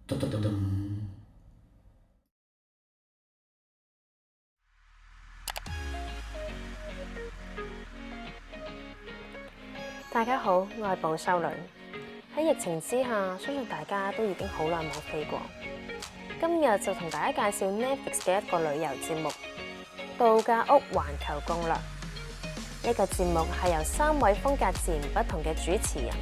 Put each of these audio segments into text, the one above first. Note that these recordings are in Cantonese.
噔噔噔噔。大家好，我係寶修女。喺疫情之下，相信大家都已經好耐冇飛過。今日就同大家介紹 Netflix 嘅一個旅遊節目《度假屋環球攻略》。呢個節目係由3位風格截然不同嘅主持人，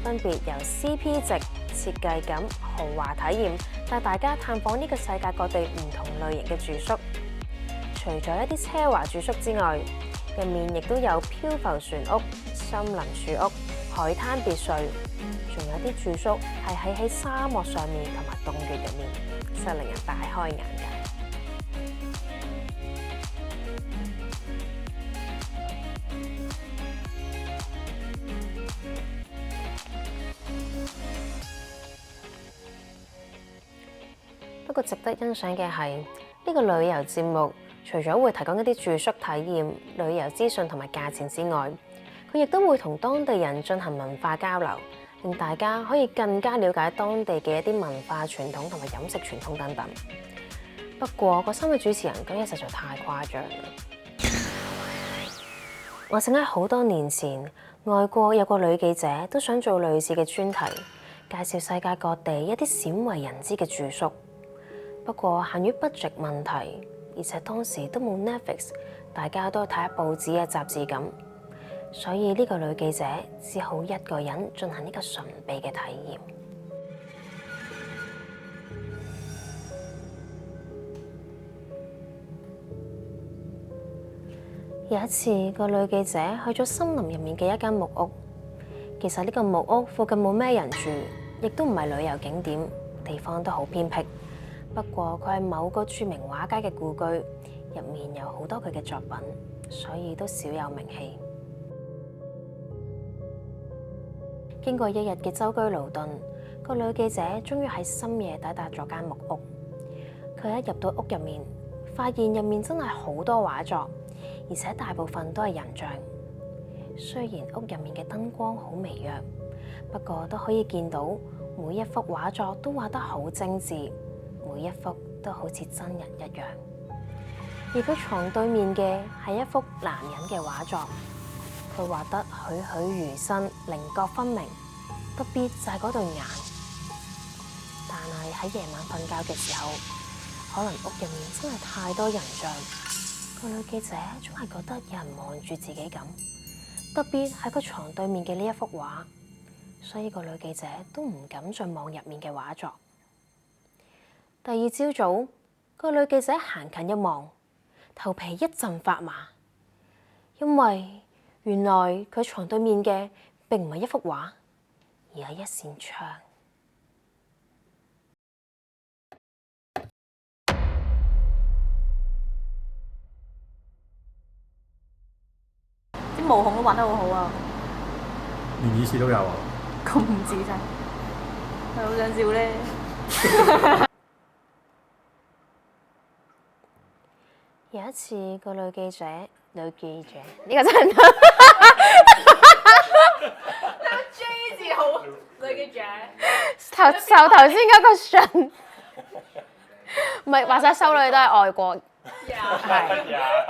分別由 CP 值、設計感、豪華體驗，帶大家探訪呢個世界各地唔同類型嘅住宿。除咗一啲奢華住宿之外，入面亦都有漂浮船屋、森林樹屋、海灘別墅，仲有啲住宿係喺沙漠上面同埋洞穴入面，真係令人大開眼界。不過值得欣賞嘅係呢個旅遊節目，除咗會提供一啲住宿體驗、旅遊資訊同埋價錢之外，佢亦都會同當地人進行文化交流，令大家可以更加了解當地嘅一啲文化傳統同埋飲食傳統等等。不過嗰3位主持人講嘢實在太誇張啦！我醒喺好多年前，外國有個女記者都想做類似嘅專題，介紹世界各地一啲鮮為人知嘅住宿。不過限於 budget 問題，而且當時都冇 Netflix， 大家都睇下報紙啊雜誌咁，所以呢個女記者只好一個人進行呢個神秘嘅體驗。有一次，個女記者去咗森林入面嘅一間木屋。其實呢個木屋附近冇咩人住，亦都唔係旅遊景點，地方都好偏僻。不過佢係某個著名畫家嘅故居，入面有好多佢嘅作品，所以都少有名氣。經過1日嘅舟車勞頓，個女記者終於喺深夜抵達咗間木屋。佢一入到屋入面，發現入面真係好多畫作，而且大部分都係人像。雖然屋入面嘅燈光好微弱，不過都可以見到每一幅畫作都畫得好精緻。每一幅都好似真人一樣，而佢床對面嘅係一幅男人嘅畫作，佢畫得栩栩如生，稜角分明，特別就係嗰對眼。但係喺夜晚瞓覺嘅時候，可能屋入面真係太多人像，個女記者總係覺得有人望住自己咁，特別係佢床對面嘅呢一幅畫，所以個女記者都唔敢再望入面嘅畫作。第二朝早，個女記者行近一望，頭皮一陣發麻，因為原來佢床對面嘅並唔係一幅畫，而係一扇窗。啲毛孔都畫得好好啊！連耳屎都有啊！咁唔仔細，係好想笑咧。有一次，個女記者呢個真係J 字好，女記者。頭先嗰個信，唔係話晒修女都係外國，係。